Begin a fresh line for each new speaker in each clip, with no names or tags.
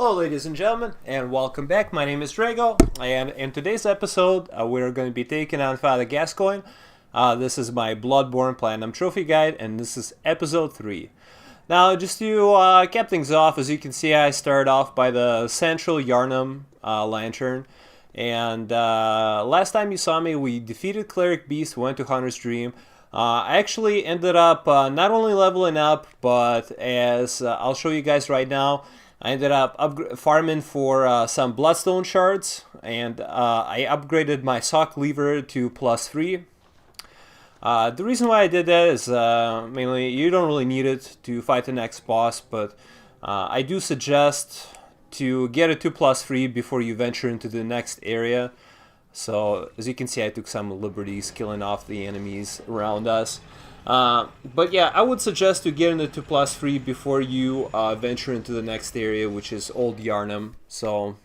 Hello ladies and gentlemen, and welcome back. My name is Drago, and in today's episode we're going to be taking on Father Gascoigne. This is my Bloodborne Platinum Trophy Guide, and this is episode 3. Now, just to cap things off, as you can see, I started off by the central Yharnam lantern, and last time you saw me, we defeated Cleric Beast, went to Hunter's Dream. I actually ended up not only leveling up, but as I'll show you guys right now, I ended up farming for some Bloodstone shards, and I upgraded my sock lever to +3. The reason why I did that is mainly you don't really need it to fight the next boss, but I do suggest to get it to +3 before you venture into the next area. So as you can see, I took some liberties killing off the enemies around us. But yeah, I would suggest to get into +3 before you venture into the next area, which is Old Yharnam. So,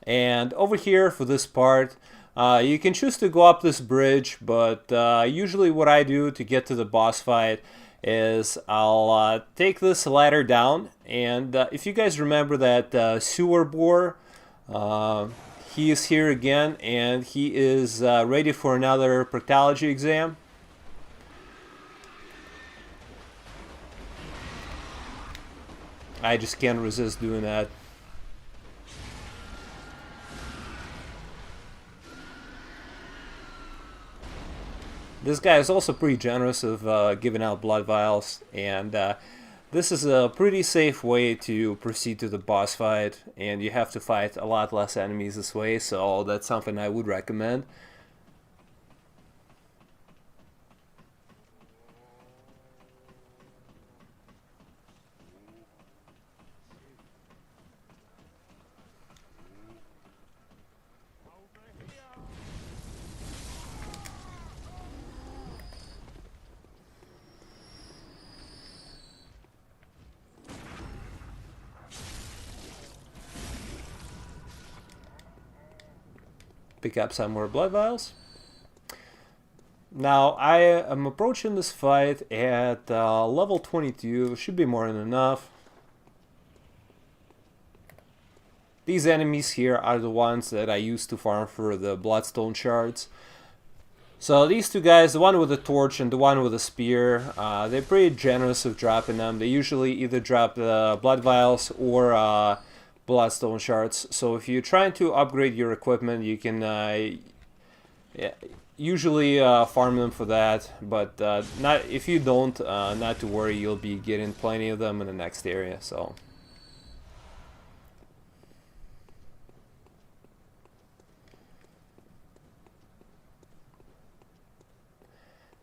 and over here for this part, you can choose to go up this bridge, but usually what I do to get to the boss fight is I'll take this ladder down, and if you guys remember that sewer boar, he is here again, and he is ready for another proctology exam. I just can't resist doing that. This guy is also pretty generous of giving out blood vials, and this is a pretty safe way to proceed to the boss fight, and you have to fight a lot less enemies this way, so that's something I would recommend. Pick up some more blood vials. Now I am approaching this fight at level 22, should be more than enough. These enemies here are the ones that I used to farm for the Bloodstone shards. So these two guys, the one with the torch and the one with the spear, they're pretty generous of dropping them. They usually either drop the blood vials or Bloodstone shards. So if you're trying to upgrade your equipment, you can usually farm them for that, but not if you don't, not to worry, you'll be getting plenty of them in the next area. So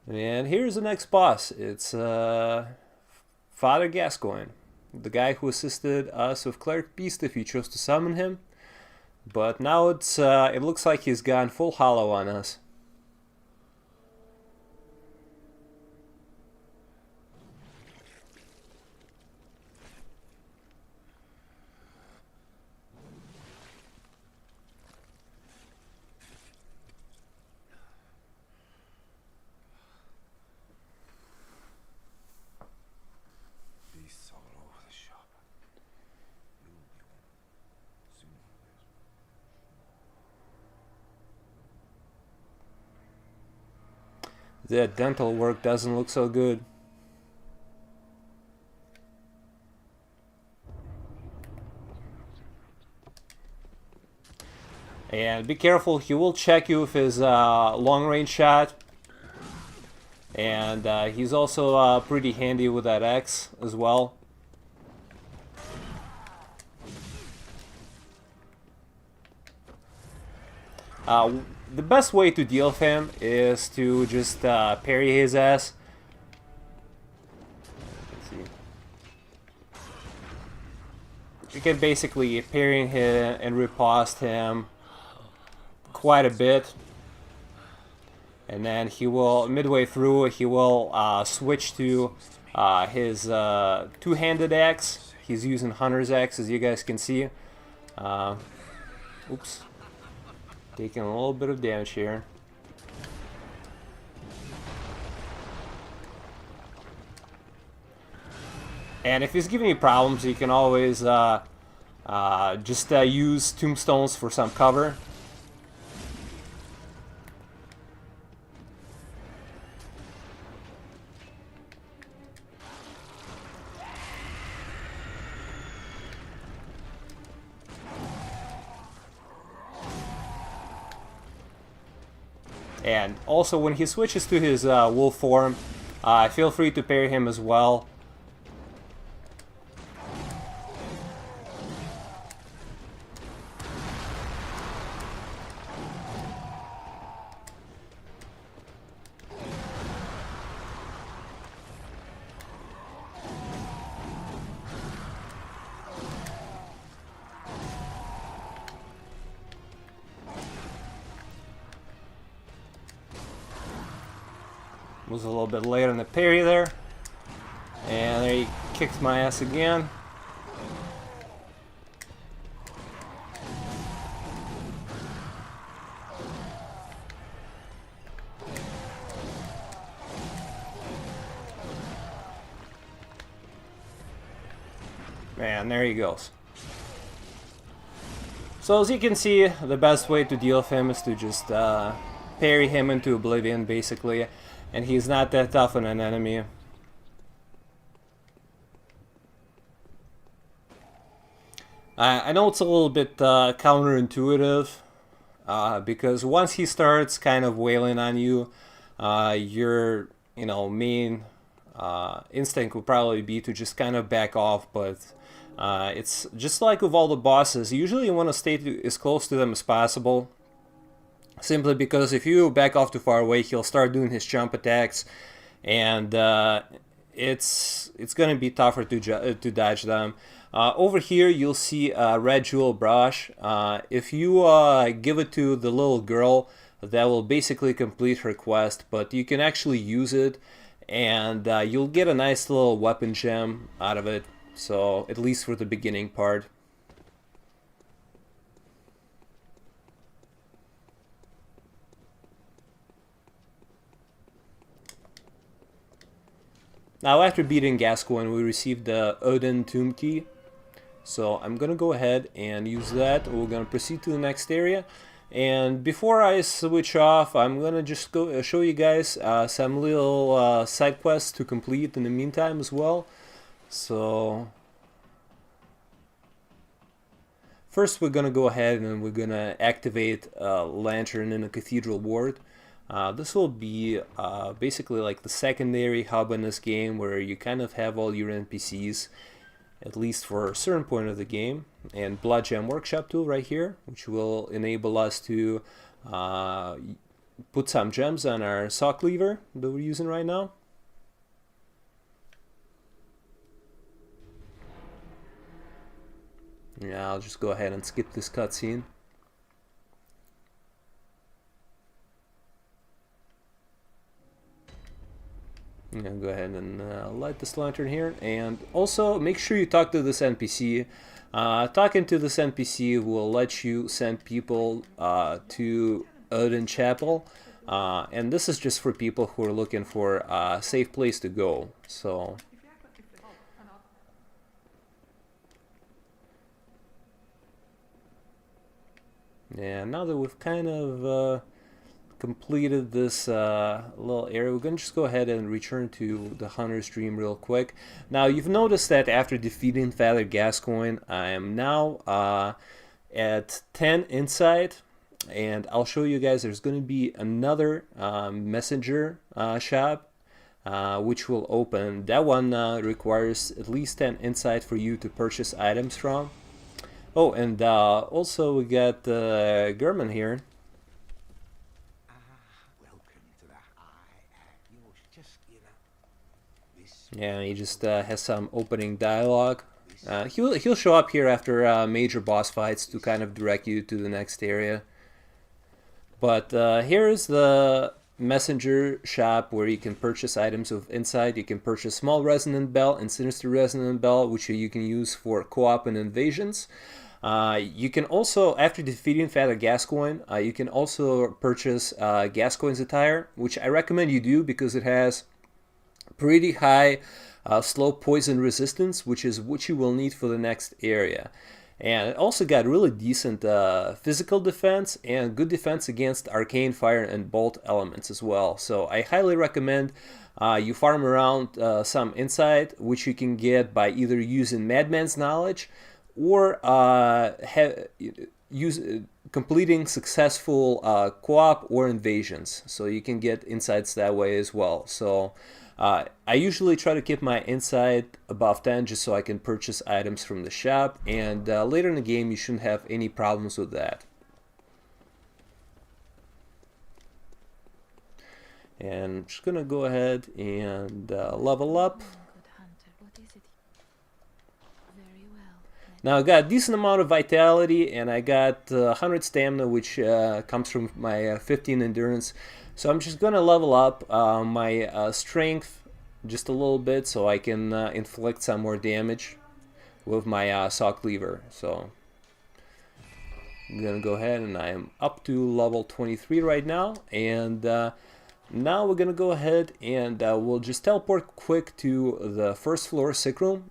and here's the next boss. It's Father Gascoigne, the guy who assisted us with Cleric Beast if you chose to summon him, but now it looks like he's gone full hollow on us. The dental work doesn't look so good. And be careful, he will check you with his long-range shot. And he's also pretty handy with that axe as well. The best way to deal with him is to just parry his ass. Let's see. You can basically parry him and riposte him quite a bit. And then he will, midway through, he will switch to his two-handed axe. He's using Hunter's axe, as you guys can see. Oops. Taking a little bit of damage here. And if he's giving you problems, you can always just use tombstones for some cover. And also, when he switches to his wolf form, feel free to parry him as well. Was a little bit late on the parry there. And there he kicked my ass again. And there he goes. So as you can see, the best way to deal with him is to just parry him into oblivion, basically. And he's not that tough on an enemy. I know it's a little bit counterintuitive, because once he starts kind of wailing on you, your main instinct would probably be to just kind of back off, but it's just like with all the bosses. Usually you want to stay as close to them as possible. Simply because if you back off too far away, he'll start doing his jump attacks, and it's going to be tougher to dodge them. Over here, you'll see a red Jeweled Brooch. If you give it to the little girl, that will basically complete her quest, but you can actually use it, and you'll get a nice little weapon gem out of it, so at least for the beginning part. Now, after beating Gascoigne, we received the Oedon Tomb Key. So I'm going to go ahead and use that. We're going to proceed to the next area. And before I switch off, I'm going to just go show you guys some little side quests to complete in the meantime as well. So first we're going to go ahead and we're going to activate a lantern in a cathedral ward. This will be basically like the secondary hub in this game, where you kind of have all your NPCs, at least for a certain point of the game. And Blood Gem Workshop tool right here, which will enable us to put some gems on our saw cleaver that we're using right now. Yeah, I'll just go ahead and skip this cutscene. I'm gonna go ahead and light this lantern here, and also make sure you talk to this NPC. Talking to this NPC will let you send people to Oedon Chapel, and this is just for people who are looking for a safe place to go. So yeah, now that we've kind of completed this little area, we're going to just go ahead and return to the Hunter's Dream real quick. Now, you've noticed that after defeating Father Gascoigne, I am now at 10 insight, and I'll show you guys there's going to be another messenger shop which will open. That one requires at least 10 insight for you to purchase items from. Oh, and also we got German here. Yeah, he just has some opening dialogue. He'll show up here after major boss fights to kind of direct you to the next area. But here's the messenger shop where you can purchase items of insight. You can purchase small resonant bell and sinister resonant bell, which you can use for co-op and invasions. You can also, after defeating Father Gascoigne, you can also purchase Gascoigne's attire, which I recommend you do because it has pretty high slow poison resistance, which is what you will need for the next area. And it also got really decent physical defense and good defense against arcane, fire, and bolt elements as well. So I highly recommend you farm around some insight, which you can get by either using Madman's Knowledge or completing successful co-op or invasions. So you can get insights that way as well. So I usually try to keep my insight above 10 just so I can purchase items from the shop, and later in the game you shouldn't have any problems with that. And I'm just gonna go ahead and level up. Now I got a decent amount of vitality, and I got 100 stamina, which comes from my 15 endurance. So I'm just gonna level up my strength just a little bit so I can inflict some more damage with my saw cleaver. So I'm gonna go ahead, and I am up to level 23 right now, and now we're gonna go ahead and we'll just teleport quick to the first floor sick room,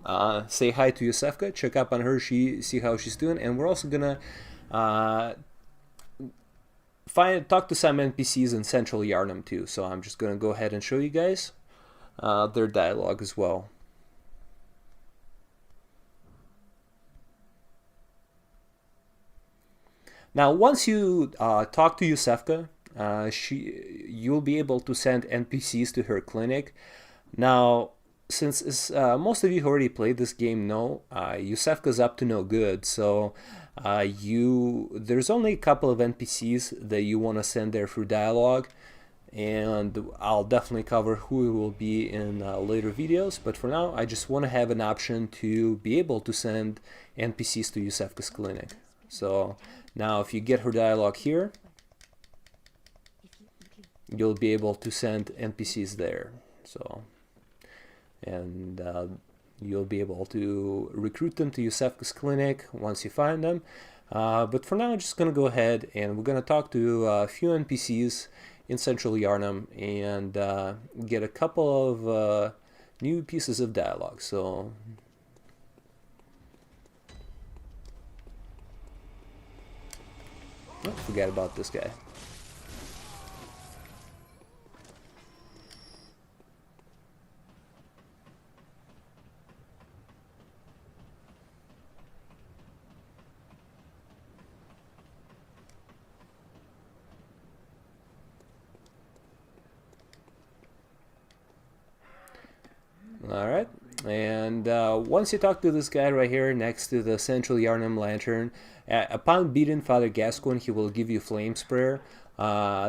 say hi to Yosefka, check up on her, see how she's doing, and we're also gonna talk to some NPCs in Central Yharnam too. So I'm just gonna go ahead and show you guys their dialogue as well. Now once you talk to Yosefka, you'll be able to send NPCs to her clinic. Now, since most of you who already played this game know, Yosefka's up to no good, so there's only a couple of NPCs that you want to send there through dialogue, and I'll definitely cover who it will be in later videos, but for now I just want to have an option to be able to send NPCs to Yosefka's clinic. So now if you get her dialogue here, you'll be able to send NPCs there. So, and you'll be able to recruit them to Yosefka's clinic once you find them. But for now, I'm just going to go ahead and we're going to talk to a few NPCs in Central Yharnam and get a couple of new pieces of dialogue. So, oh, forget about this guy. Alright, and once you talk to this guy right here next to the Central Yharnam Lantern, upon beating Father Gascoigne, he will give you Flamesprayer.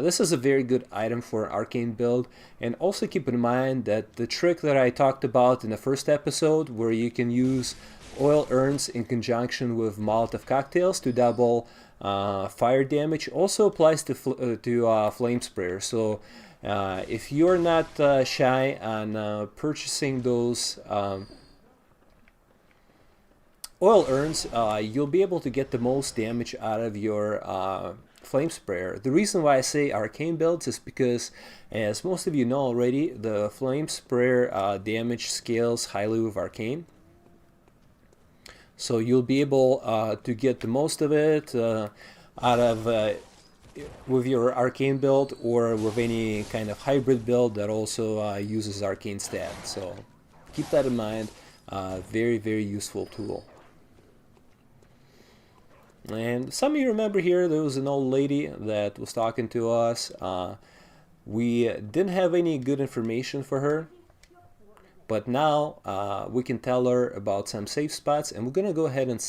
This is a very good item for an arcane build, and also keep in mind that the trick that I talked about in the first episode, where you can use oil urns in conjunction with Molotov cocktails to double fire damage, also applies to Flamesprayer. So if you're not shy on purchasing those oil urns, you'll be able to get the most damage out of your Flamesprayer. The reason why I say arcane builds is because, as most of you know already, the Flamesprayer damage scales highly with arcane. So you'll be able to get the most of it out of with your arcane build or with any kind of hybrid build that also uses arcane stat. So keep that in mind. Very, very useful tool. And some of you remember here there was an old lady that was talking to us. We didn't have any good information for her, but now we can tell her about some safe spots, and we're gonna go ahead and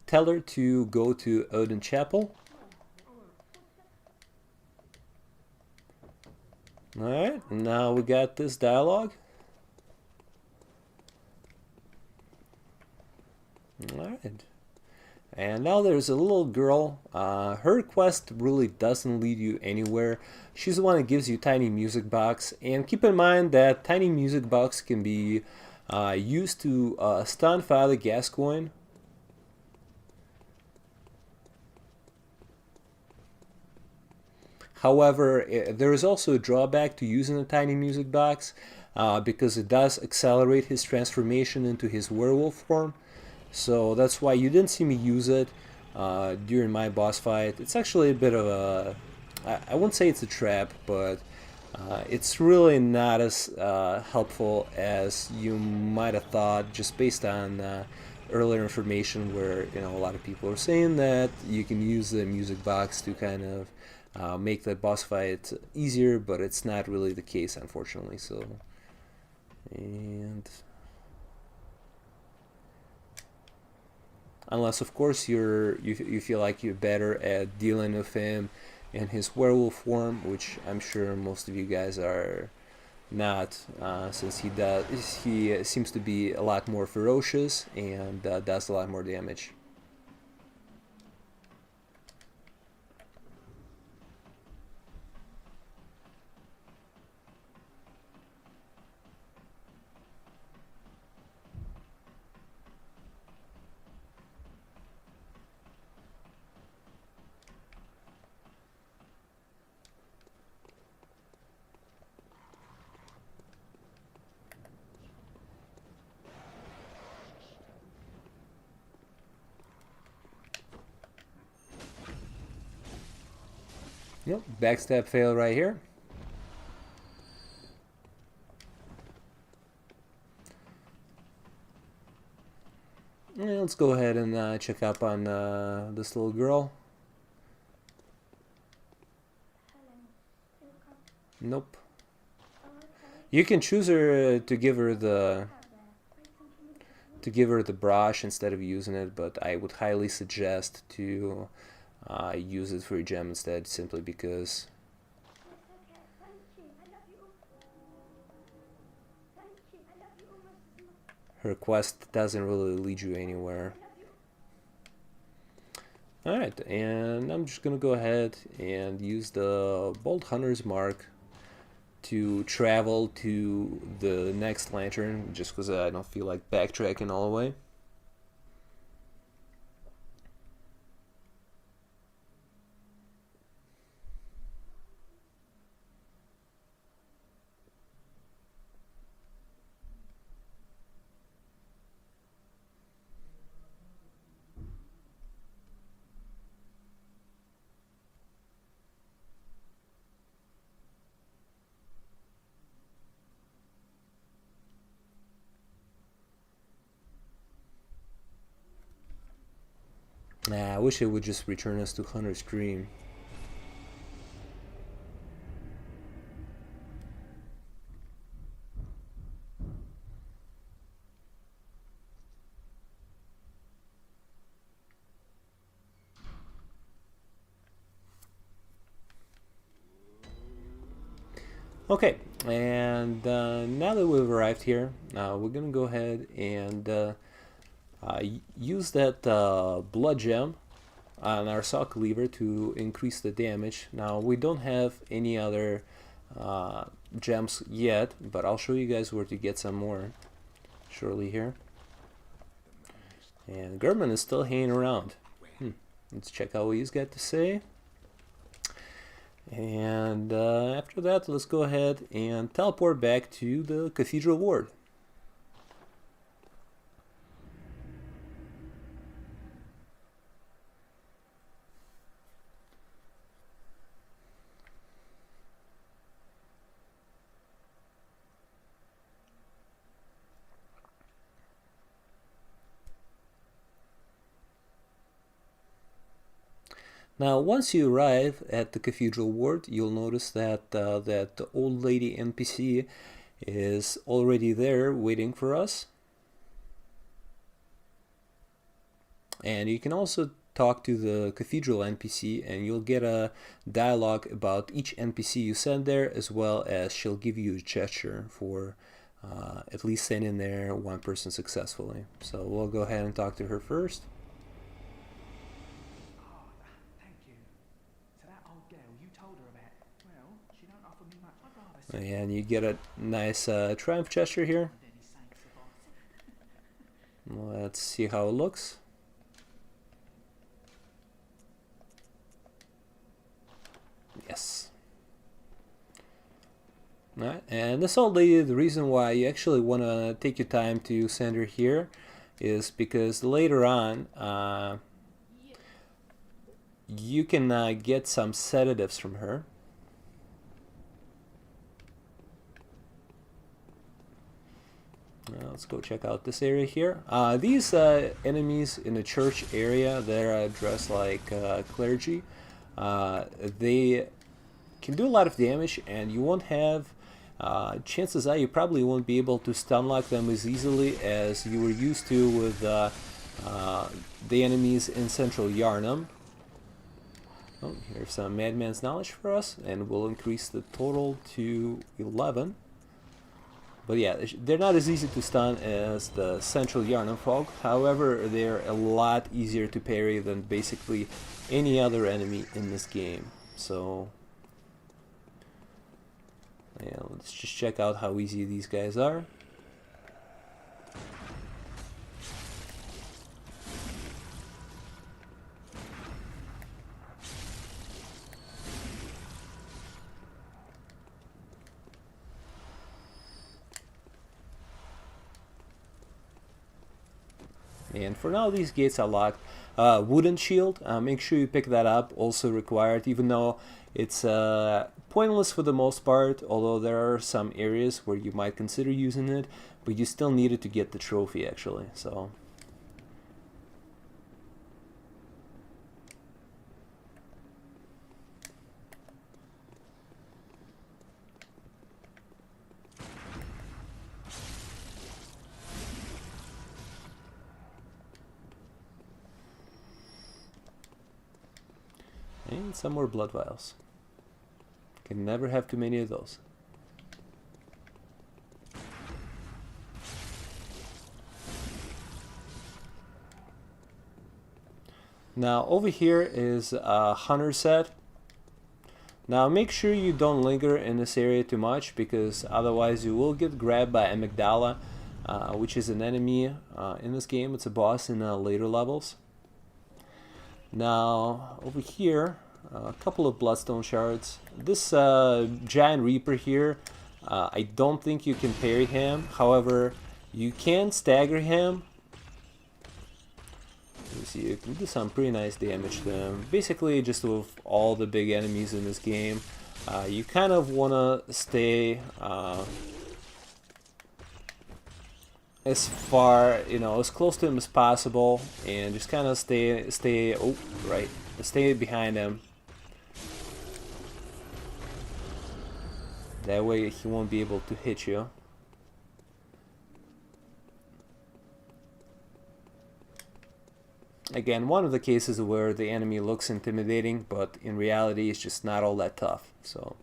tell her to go to Oedon Chapel. Alright, now we got this dialogue. Alright. And now there's a little girl. Her quest really doesn't lead you anywhere. She's the one that gives you tiny music box. And keep in mind that tiny music box can be used to stun Father Gascoigne. However, there is also a drawback to using a tiny music box. because it does accelerate his transformation into his werewolf form. So that's why you didn't see me use it during my boss fight. It's actually a bit of a, I wouldn't say it's a trap, but it's really not as helpful as you might have thought, just based on earlier information where, you know, a lot of people are saying that you can use the music box to kind of make that boss fight easier, but it's not really the case, unfortunately. So, and unless, of course, you feel like you're better at dealing with him in his werewolf form, which I'm sure most of you guys are not, since he seems to be a lot more ferocious and does a lot more damage. Yep, backstab fail right here. And let's go ahead and check up on this little girl. Nope. You can choose her to give her the brush instead of using it, but I would highly suggest to use it for a gem instead, simply because her quest doesn't really lead you anywhere. Alright, and I'm just gonna go ahead and use the Bolt Hunter's Mark to travel to the next lantern, just because I don't feel like backtracking all the way. Nah, I wish it would just return us to Hunter's Dream. Okay, and now that we've arrived here, we're gonna go ahead and use that blood gem on our sock lever to increase the damage. Now we don't have any other gems yet, but I'll show you guys where to get some more shortly here. And German is still hanging around. Let's check out what he's got to say. And after that, let's go ahead and teleport back to the Cathedral Ward. Now, once you arrive at the Cathedral Ward, you'll notice that that old lady NPC is already there waiting for us. And you can also talk to the Cathedral NPC, and you'll get a dialogue about each NPC you send there, as well as she'll give you a gesture for at least sending there one person successfully. So we'll go ahead and talk to her first. And you get a nice triumph gesture here. Let's see how it looks. Yes. Alright, and this all the reason why you actually want to take your time to send her here is because later on you can get some sedatives from her. Let's go check out this area here. These enemies in the church area, they're dressed like clergy. They can do a lot of damage, and you won't have chances are you probably won't be able to stun lock them as easily as you were used to with the enemies in Central Yarnum. Oh, here's some Madman's Knowledge for us, and we'll increase the total to 11. But yeah, they're not as easy to stun as the Central Yarnum folk. However, they're a lot easier to parry than basically any other enemy in this game. So yeah, let's just check out how easy these guys are. And for now, these gates are locked. Wooden shield, make sure you pick that up, also required, even though it's pointless for the most part, although there are some areas where you might consider using it, but you still need it to get the trophy actually, so. And some more blood vials. Can never have too many of those. Now over here is a hunter set. Now make sure you don't linger in this area too much, because otherwise you will get grabbed by Amygdala, which is an enemy in this game. It's a boss in later levels. Now over here, a couple of bloodstone shards. This giant reaper here, I don't think you can parry him. However, you can stagger him. You see, you can do some pretty nice damage to him. Basically, just with all the big enemies in this game, you kind of want to stay as far, as close to him as possible, and just kind of stay behind him. That way he won't be able to hit you. Again, one of the cases where the enemy looks intimidating, but in reality it's just not all that tough. So.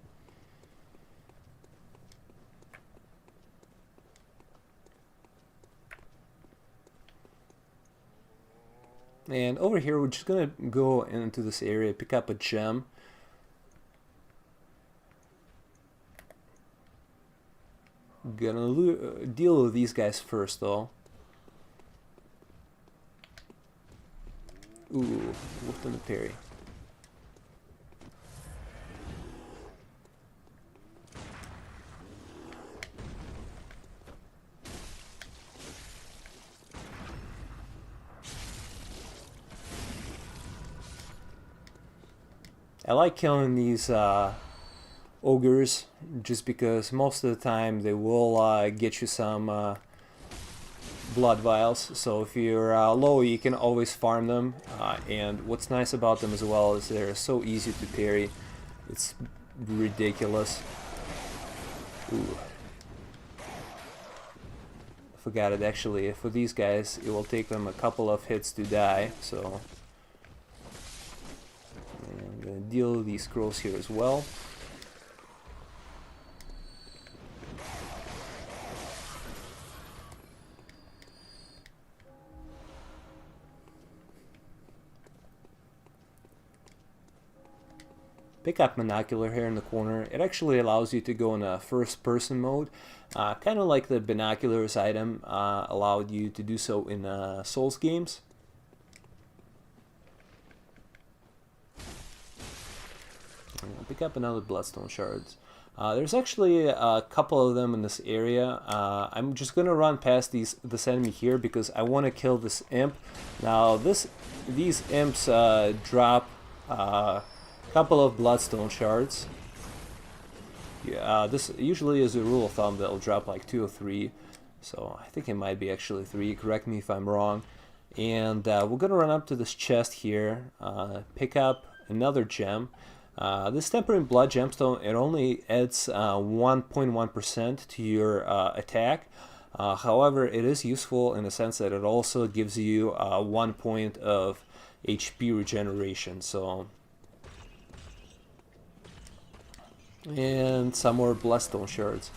And over here, we're just gonna go into this area, pick up a gem. Gonna deal with these guys first, though. Ooh, wolfed in the parry. I like killing these ogres just because most of the time they will get you some blood vials. So if you're low, you can always farm them. And what's nice about them as well is they're so easy to parry. It's ridiculous. Ooh. Forgot it actually. For these guys, it will take them a couple of hits to die. So I'm gonna deal these scrolls here as well. Pick up Monocular here in the corner. It actually allows you to go in a first-person mode, kind of like the Binoculars item allowed you to do so in Souls games. Pick up another Bloodstone Shards. There's actually a couple of them in this area. I'm just gonna run past this enemy here because I want to kill this imp. Now these imps drop a couple of bloodstone shards. Yeah, this usually is a rule of thumb that will drop like 2 or 3. So I think it might be actually 3. Correct me if I'm wrong. And we're gonna run up to this chest here, pick up another gem. This Tempering Blood gemstone, it only adds 1.1% to your attack. However, it is useful in the sense that it also gives you 1 point of HP regeneration. So, and some more Bloodstone shards.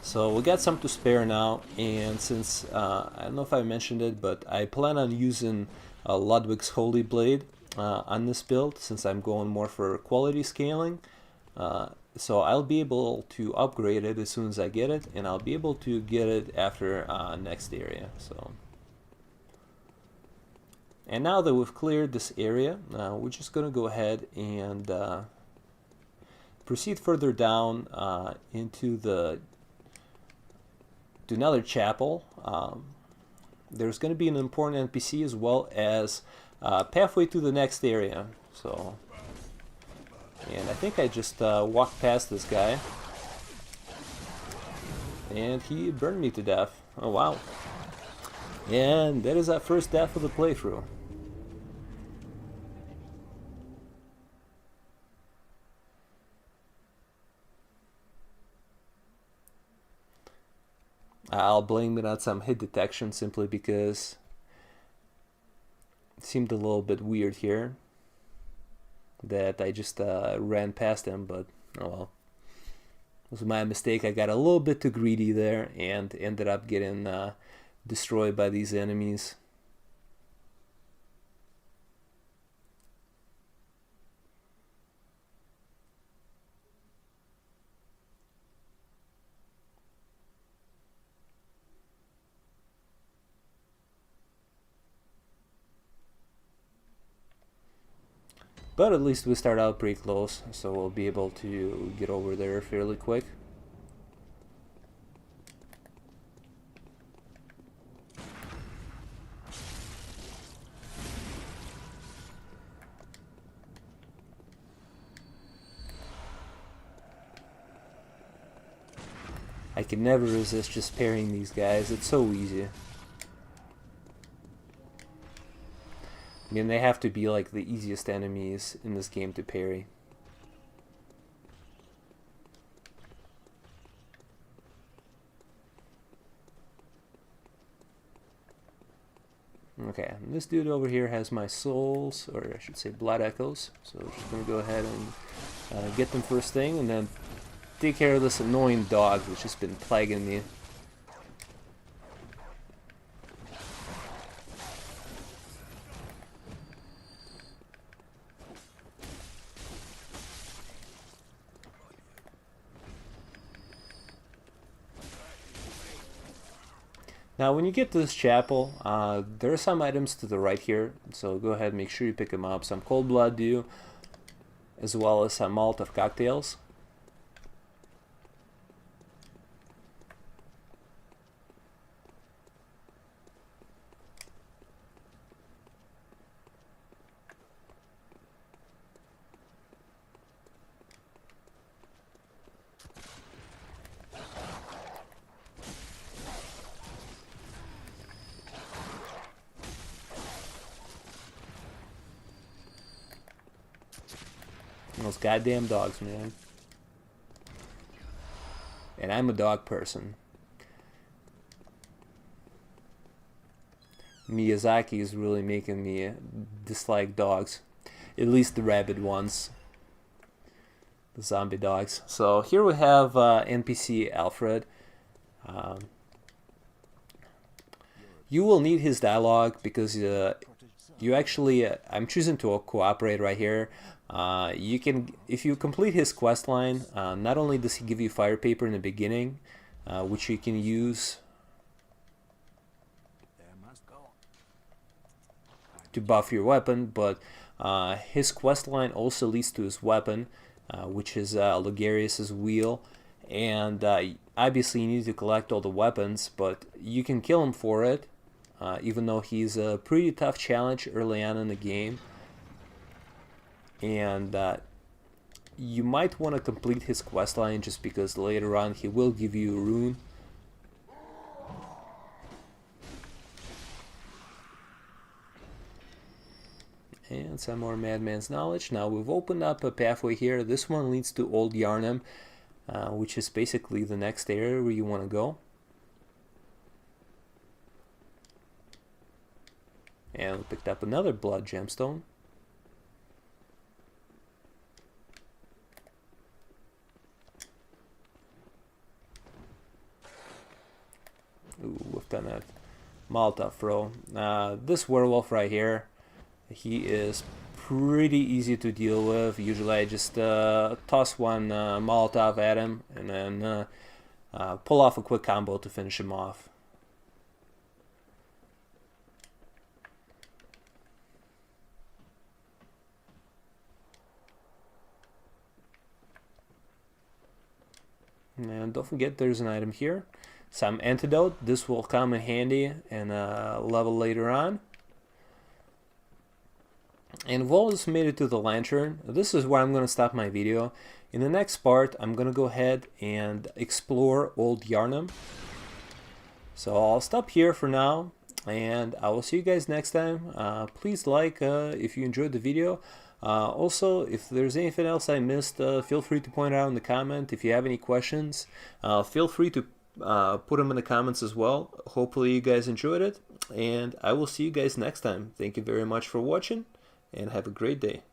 So we got some to spare now, and since I don't know if I mentioned it, but I plan on using Ludwig's Holy Blade on this build, since I'm going more for quality scaling. So I'll be able to upgrade it as soon as I get it, and I'll be able to get it after next area. So, and now that we've cleared this area, we're just gonna go ahead and proceed further down into another chapel. There's going to be an important NPC as well as pathway to the next area. So, and I think I just walked past this guy, and he burned me to death. Oh wow! And that is our first death of the playthrough. I'll blame it on some hit detection simply because it seemed a little bit weird here that I just ran past him, but oh well. It was my mistake. I got a little bit too greedy there and ended up getting destroyed by these enemies. But at least we start out pretty close, so we'll be able to get over there fairly quick. I can never resist just parrying these guys, it's so easy. I mean, they have to be like the easiest enemies in this game to parry. Okay, and this dude over here has my souls, or I should say blood echoes. So I'm just going to go ahead and get them first thing, and then take care of this annoying dog which has been plaguing me. Now when you get to this chapel, there are some items to the right here, so go ahead and make sure you pick them up. Some cold blood dew, as well as some Molotov cocktails. Those goddamn dogs, man. And I'm a dog person. Miyazaki is really making me dislike dogs. At least the rabid ones. The zombie dogs. So here we have NPC Alfred. You will need his dialogue because you actually, I'm choosing to cooperate right here. You can, if you complete his quest line, not only does he give you fire paper in the beginning, which you can use to buff your weapon, but his quest line also leads to his weapon, which is Logarius's wheel, and obviously you need to collect all the weapons, but you can kill him for it, even though he's a pretty tough challenge early on in the game. And you might want to complete his questline just because later on he will give you a rune. And some more Madman's Knowledge. Now we've opened up a pathway here. This one leads to Old Yharnam, which is basically the next area where you want to go. And we picked up another blood gemstone. Ooh, we've done a Molotov throw. This werewolf right here, he is pretty easy to deal with. Usually I just toss one Molotov at him and then pull off a quick combo to finish him off. And don't forget there's an item here. Some antidote. This will come in handy in a level later on. And we've almost made it to the lantern. This is where I'm going to stop my video. In the next part, I'm going to go ahead and explore Old Yharnam. So I'll stop here for now, and I will see you guys next time. Please like if you enjoyed the video. Also, if there's anything else I missed, feel free to point out in the comment. If you have any questions, feel free to put them in the comments as well. Hopefully you guys enjoyed it, and I will see you guys next time. Thank you very much for watching, and have a great day.